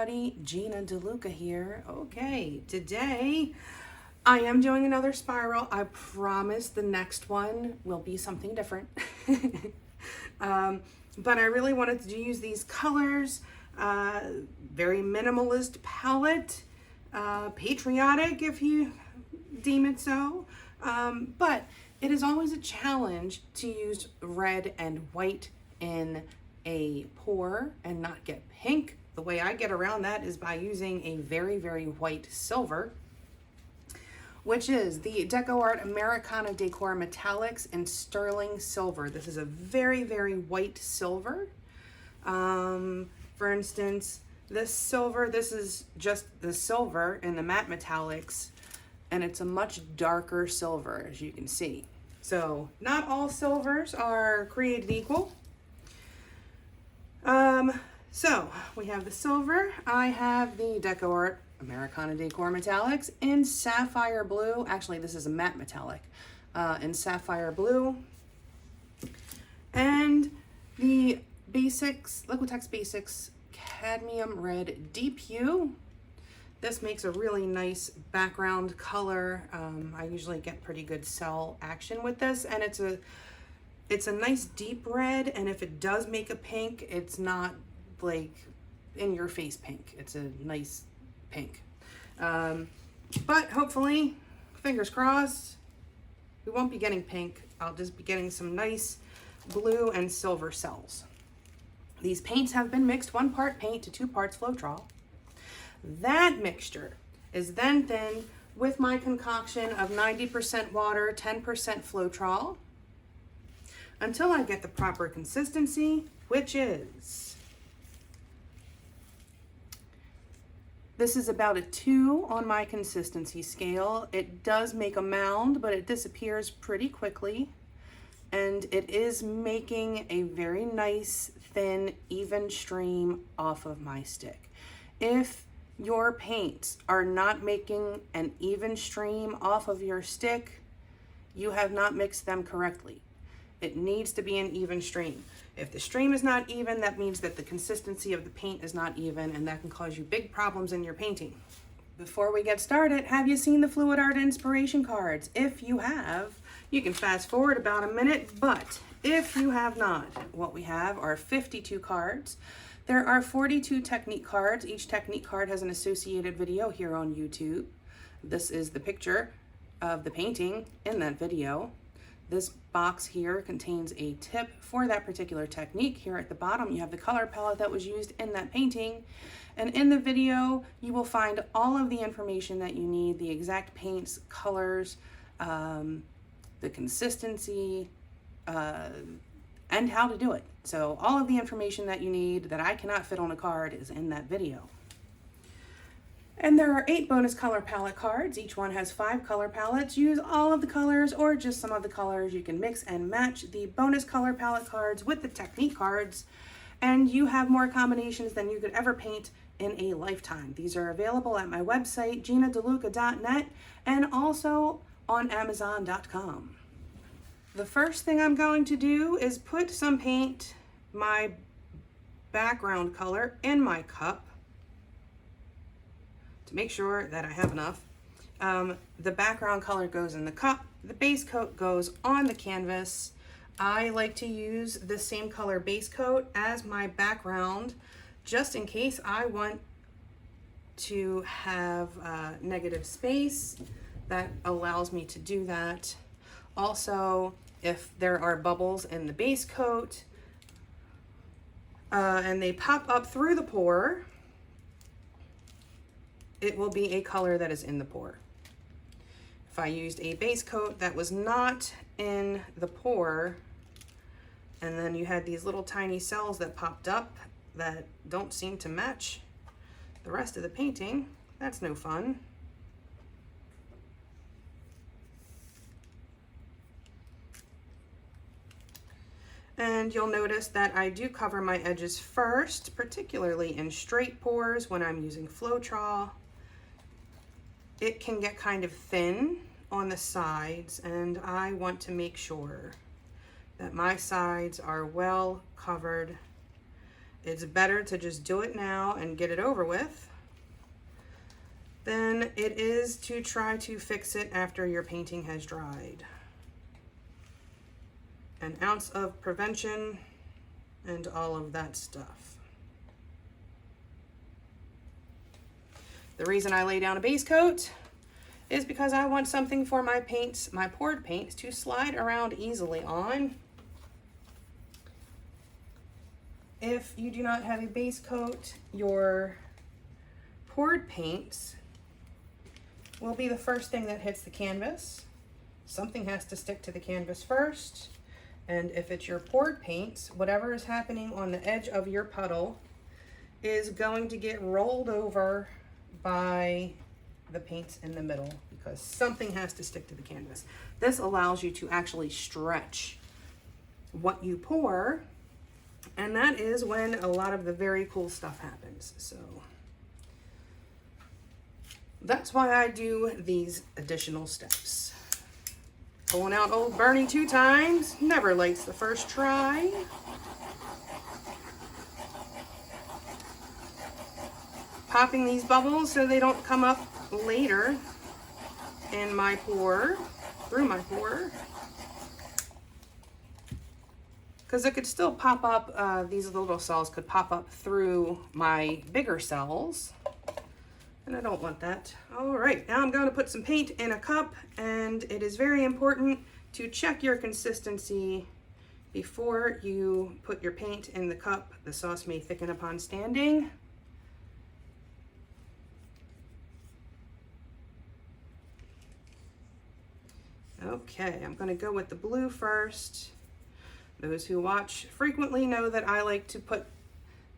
everybody, Gina DeLuca here. Okay, today I am doing another spiral. I promise the next one will be something different. But I really wanted to use these colors, very minimalist palette, patriotic if you deem it so. But it is always a challenge to use red and white in a pour and not get pink. The way I get around that is by using a very, very white silver, which is the Decoart Americana Decor Metallics in sterling silver. This is a very, very white silver. For instance, this silver, this is just the silver in the matte metallics, and it's a much darker silver, as you can see. So not all silvers are created equal. So we have the silver. I have the Decoart Americana Decor Metallics in Sapphire Blue. Actually, this is a matte metallic in Sapphire Blue. And the Basics, Liquitex Basics Cadmium Red Deep Hue. This makes a really nice background color. I usually get pretty good cell action with this, and it's a nice deep red, and if it does make a pink, it's not like in your face pink. It's a nice pink. But hopefully, fingers crossed, we won't be getting pink. I'll just be getting some nice blue and silver cells. These paints have been mixed 1 part paint to 2 parts Floetrol. That mixture is then thinned with my concoction of 90% water, 10% Floetrol, until I get the proper consistency, which is, this is about a 2 on my consistency scale. It does make a mound, but it disappears pretty quickly. And it is making a very nice, thin, even stream off of my stick. If your paints are not making an even stream off of your stick, you have not mixed them correctly. It needs to be an even stream. If the stream is not even, that means that the consistency of the paint is not even, and that can cause you big problems in your painting. Before we get started, have you seen the Fluid Art inspiration cards? If you have, you can fast forward about a minute, but if you have not, what we have are 52 cards. There are 42 technique cards. Each technique card has an associated video here on YouTube. This is the picture of the painting in that video. This box here contains a tip for that particular technique. Here at the bottom, you have the color palette that was used in that painting. And in the video, you will find all of the information that you need, the exact paints, colors, the consistency, and how to do it. So all of the information that you need that I cannot fit on a card is in that video. And there are 8 bonus color palette cards. Each one has 5 color palettes. Use all of the colors or just some of the colors. You can mix and match the bonus color palette cards with the technique cards, and you have more combinations than you could ever paint in a lifetime. These are available at my website, ginadeluca.net, and also on amazon.com. The first thing I'm going to do is put some paint, my background color, in my cup to make sure that I have enough. The background color goes in the cup, the base coat goes on the canvas. I like to use the same color base coat as my background just in case I want to have negative space. That allows me to do that. Also, if there are bubbles in the base coat and they pop up through the pour, it will be a color that is in the pour. If I used a base coat that was not in the pour, and then you had these little tiny cells that popped up that don't seem to match the rest of the painting, that's no fun. And you'll notice that I do cover my edges first, particularly in straight pours when I'm using Floetrol. It can get kind of thin on the sides, and I want to make sure that my sides are well covered it's better to just do it now and get it over with than it is to try to fix it after your painting has dried. An ounce of prevention and all of that stuff. The reason I lay down a base coat is because I want something for my paints, my poured paints, to slide around easily on. If you do not have a base coat, your poured paints will be the first thing that hits the canvas. Something has to stick to the canvas first. And if it's your poured paints, whatever is happening on the edge of your puddle is going to get rolled over by the paints in the middle, because something has to stick to the canvas. This allows you to actually stretch what you pour, and that is when a lot of the very cool stuff happens. So that's why I do these additional steps. Pulling out old Bernie 2 times, never lights the first try. Popping these bubbles so they don't come up later in my pour, through my pour. Because it could still pop up, these little cells could pop up through my bigger cells. And I don't want that. All right, now I'm going to put some paint in a cup, and it is very important to check your consistency before you put your paint in the cup. The sauce may thicken upon standing. Okay, I'm going to go with the blue first. Those who watch frequently know that I like to put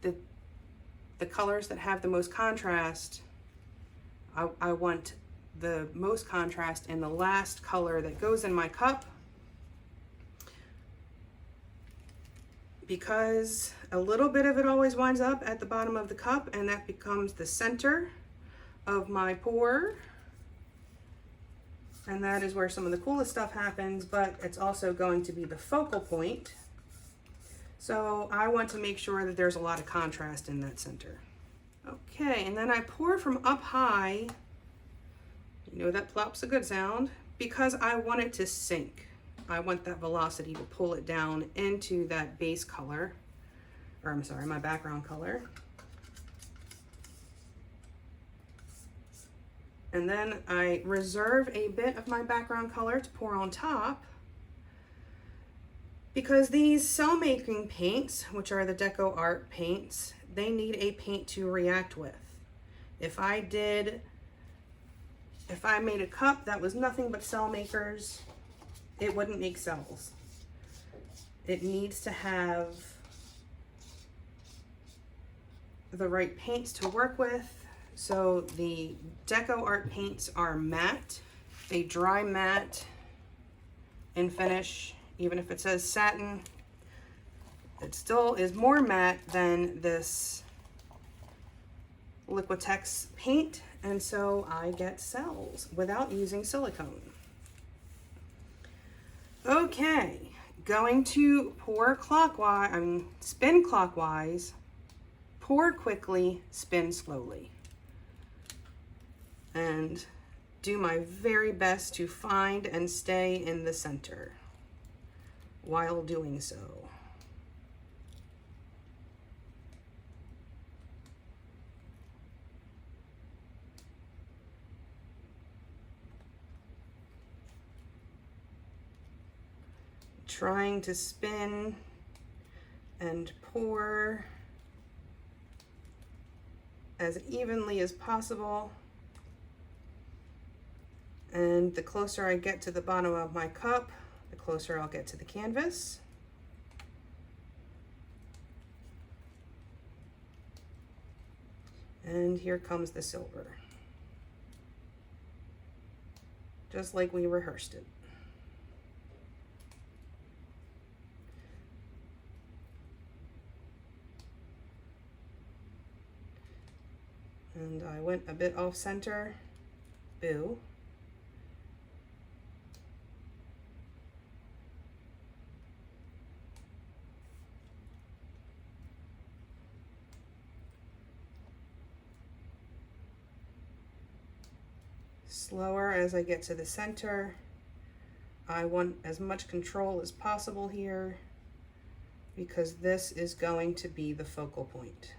the colors that have the most contrast. I want the most contrast in the last color that goes in my cup, because a little bit of it always winds up at the bottom of the cup, and that becomes the center of my pour. And that is where some of the coolest stuff happens, but it's also going to be the focal point. So I want to make sure that there's a lot of contrast in that center. Okay, and then I pour from up high. You know that plop's a good sound, because I want it to sink. I want that velocity to pull it down into that base color, or I'm sorry, my background color. And then I reserve a bit of my background color to pour on top, because these cell making paints, which are the Decoart paints, they need a paint to react with. If I made a cup that was nothing but cell makers, it wouldn't make cells. It needs to have the right paints to work with. So the Decoart paints are matte. They dry matte in finish. Even if it says satin, it still is more matte than this Liquitex paint, and so I get cells without using silicone. Okay, going to pour clockwise, spin clockwise, pour quickly, spin slowly. And do my very best to find and stay in the center while doing so. Trying to spin and pour as evenly as possible. And the closer I get to the bottom of my cup, the closer I'll get to the canvas. And here comes the silver. Just like we rehearsed it. And I went a bit off center. Boo. slower as I get to the center. I want as much control as possible here because this is going to be the focal point.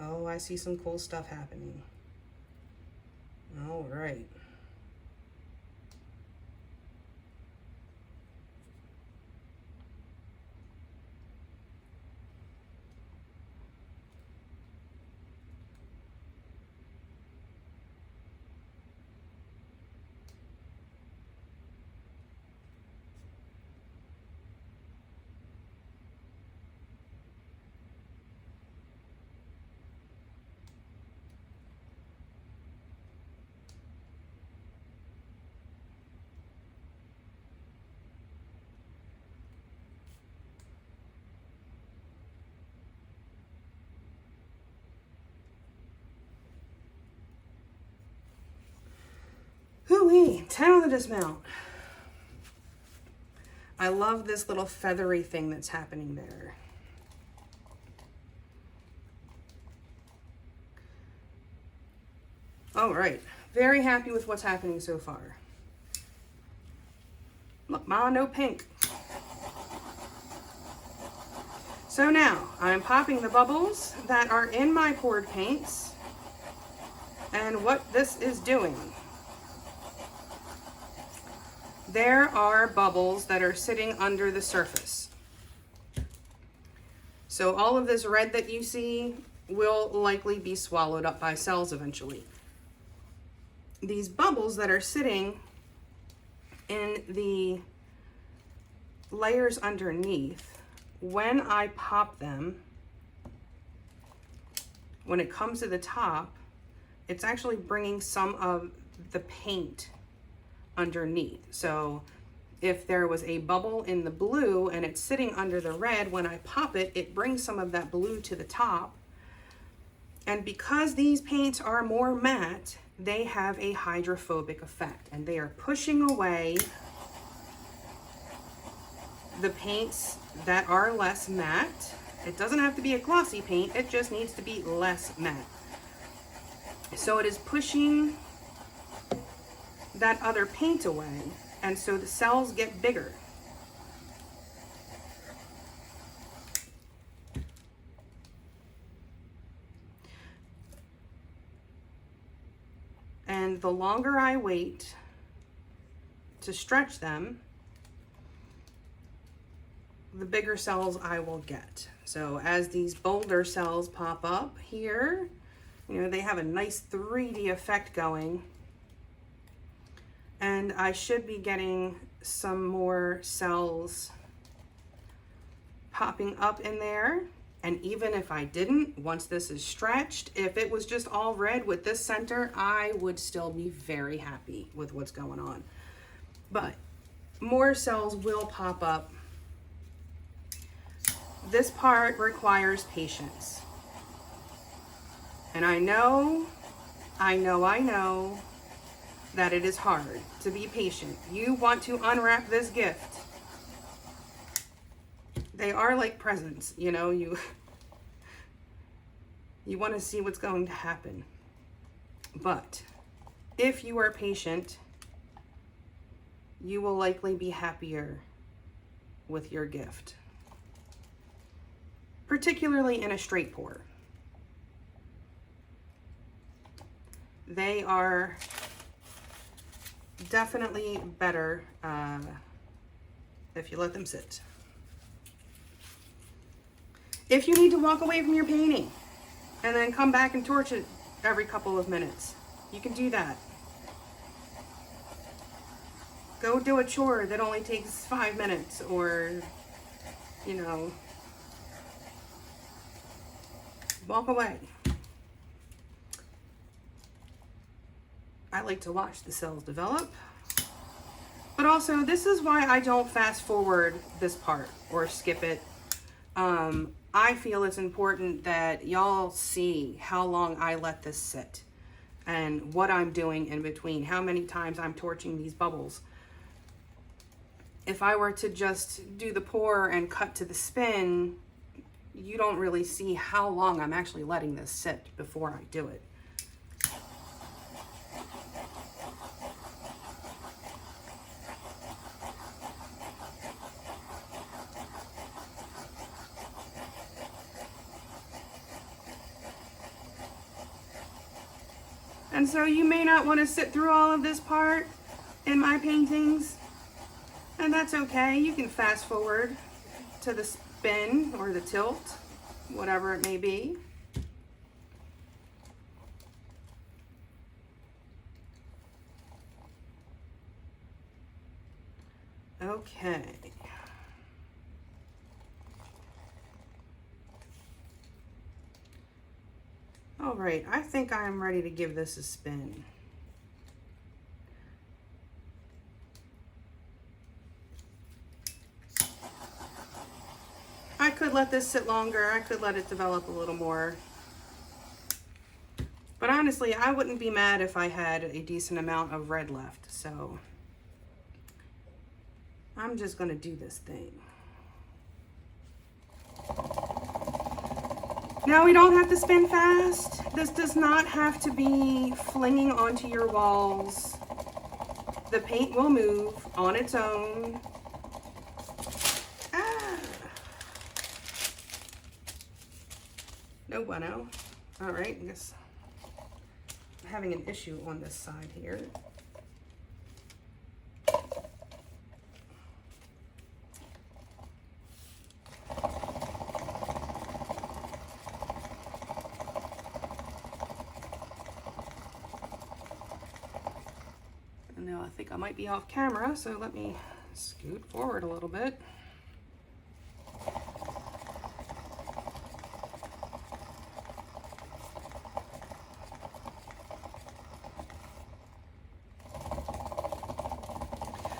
Oh, I see some cool stuff happening. All right. Hoo-wee, 10 on the dismount. I love this little feathery thing that's happening there. All right, very happy with what's happening so far. Look, Ma, no pink. So now I'm popping the bubbles that are in my poured paints and what this is doing. There are bubbles that are sitting under the surface. So all of this red that you see will likely be swallowed up by cells eventually. These bubbles that are sitting in the layers underneath, when I pop them, when it comes to the top, it's actually bringing some of the paint underneath. So if there was a bubble in the blue and it's sitting under the red, when I pop it, it brings some of that blue to the top. And because these paints are more matte, they have a hydrophobic effect and they are pushing away the paints that are less matte. It doesn't have to be a glossy paint, it just needs to be less matte. So it is pushing that other paint away, and so the cells get bigger. And the longer I wait to stretch them, the bigger cells I will get. So as these boulder cells pop up here, you know, they have a nice 3D effect going. And I should be getting some more cells popping up in there. And even if I didn't, once this is stretched, if it was just all red with this center, I would still be very happy with what's going on. But more cells will pop up. This part requires patience. And I know that it is hard to be patient. You want to unwrap this gift. They are like presents, you know, you want to see what's going to happen. But if you are patient, you will likely be happier with your gift, particularly in a straight pour. They are definitely better if you let them sit. If you need to walk away from your painting and then come back and torch it every couple of minutes, you can do that. Go do a chore that only takes 5 minutes, or, you know, walk away. I like to watch the cells develop. But also, this is why I don't fast forward this part or skip it. I feel it's important that y'all see how long I let this sit and what I'm doing in between, how many times I'm torching these bubbles. if I were to just do the pour and cut to the spin, you don't really see how long I'm actually letting this sit before I do it. And so you may not want to sit through all of this part in my paintings, and that's okay. You can fast forward to the spin or the tilt, whatever it may be. Okay. All right, I think I'm ready to give this a spin. I could let this sit longer. I could let it develop a little more. But honestly, I wouldn't be mad if I had a decent amount of red left. So I'm just gonna do this thing. Now we don't have to spin fast. This does not have to be flinging onto your walls. The paint will move on its own. Ah. No bueno. All right, I guess I'm having an issue on this side here. And now I think I might be off camera, so let me scoot forward a little bit.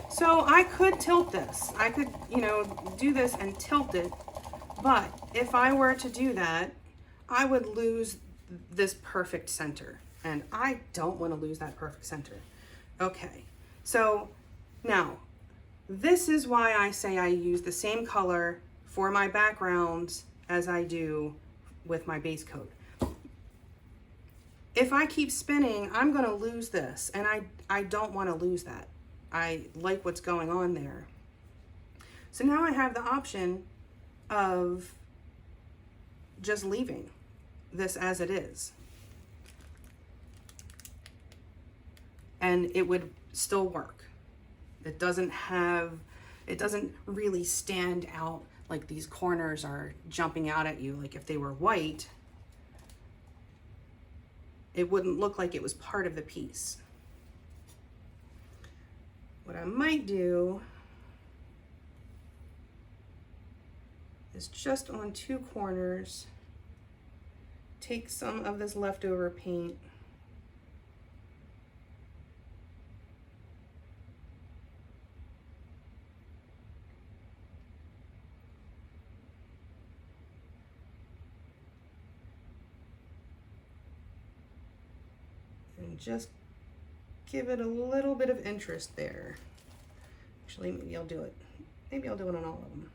So I could tilt this. I could, do this and tilt it. But if I were to do that, I would lose this perfect center. And I don't want to lose that perfect center. Okay, so now this is why I say I use the same color for my backgrounds as I do with my base coat. If I keep spinning, I'm going to lose this, and I don't want to lose that. I like what's going on there. So now I have the option of just leaving this as it is. And it would still work. It doesn't really stand out like these corners are jumping out at you. Like if they were white, it wouldn't look like it was part of the piece. What I might do is just on two corners, take some of this leftover paint and just give it a little bit of interest there. Actually, maybe I'll do it. Maybe I'll do it on all of them.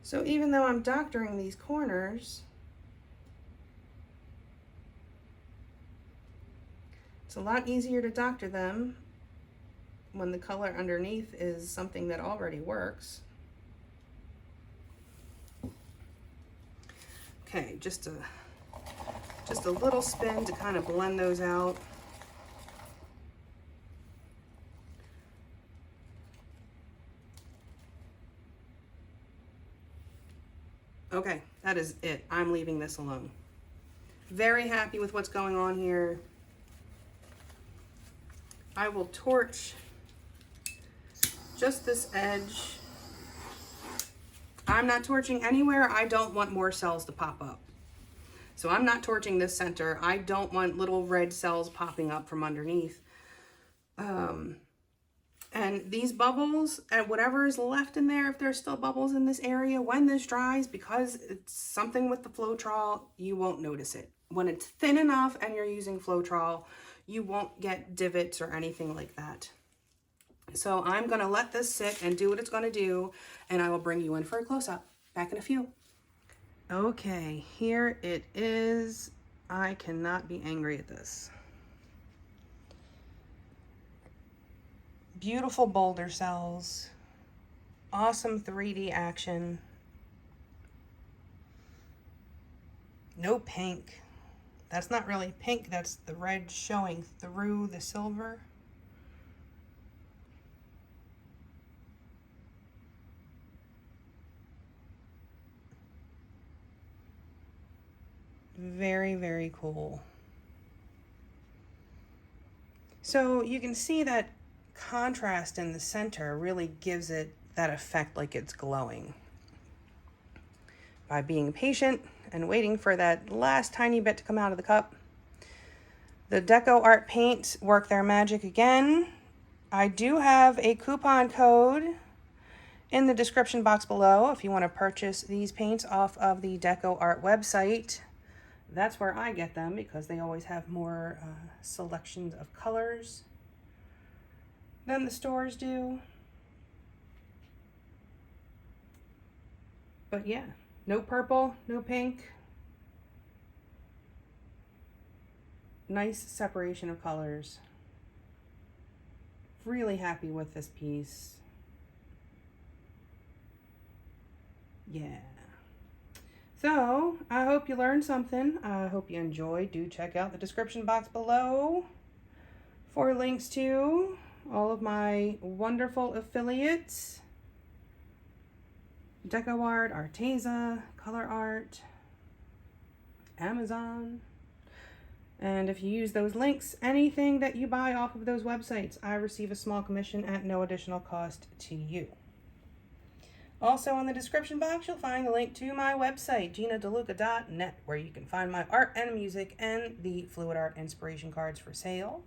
So even though I'm doctoring these corners, it's a lot easier to doctor them when the color underneath is something that already works. Okay, just a little spin to kind of blend those out. Okay, that is it. I'm leaving this alone. Very happy with what's going on here. I will torch just this edge. I'm not torching anywhere I don't want more cells to pop up. So I'm not torching this center. I don't want little red cells popping up from underneath. And these bubbles and whatever is left in there, if there's still bubbles in this area, when this dries, because it's something with the Floetrol, you won't notice it. When it's thin enough and you're using Floetrol, you won't get divots or anything like that. So I'm gonna let this sit and do what it's gonna do, and I will bring you in for a close-up. Back in a few. Okay, here it is. I cannot be angry at this. Beautiful boulder cells, awesome 3D action, no pink. That's not really pink, that's the red showing through the silver. Very, very cool. So you can see that contrast in the center really gives it that effect like it's glowing. By being patient and waiting for that last tiny bit to come out of the cup. The Decoart paints work their magic again. I do have a coupon code in the description box below if you want to purchase these paints off of the Decoart website. That's where I get them because they always have more selections of colors than the stores do. But yeah, no purple, no pink. Nice separation of colors. Really happy with this piece. Yeah. So, I hope you learned something. I hope you enjoyed. Do check out the description box below for links to all of my wonderful affiliates. Decoart, Arteza, Color Art, Amazon. And if you use those links, anything that you buy off of those websites, I receive a small commission at no additional cost to you. Also in the description box, you'll find the link to my website, GinaDeLuca.net, where you can find my art and music and the Fluid Art inspiration cards for sale.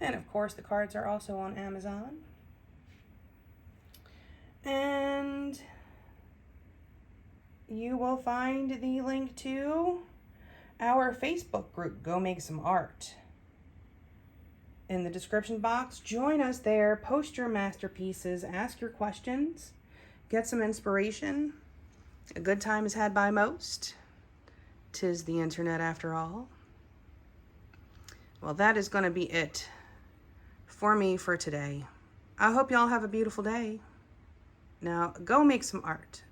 And of course, the cards are also on Amazon. And you will find the link to our Facebook group, Go Make Some Art, in the description box. Join us there, post your masterpieces, ask your questions, get some inspiration. A good time is had by most. 'Tis the internet after all. Well, that is going to be it for me for today. I hope y'all have a beautiful day. Now, go make some art.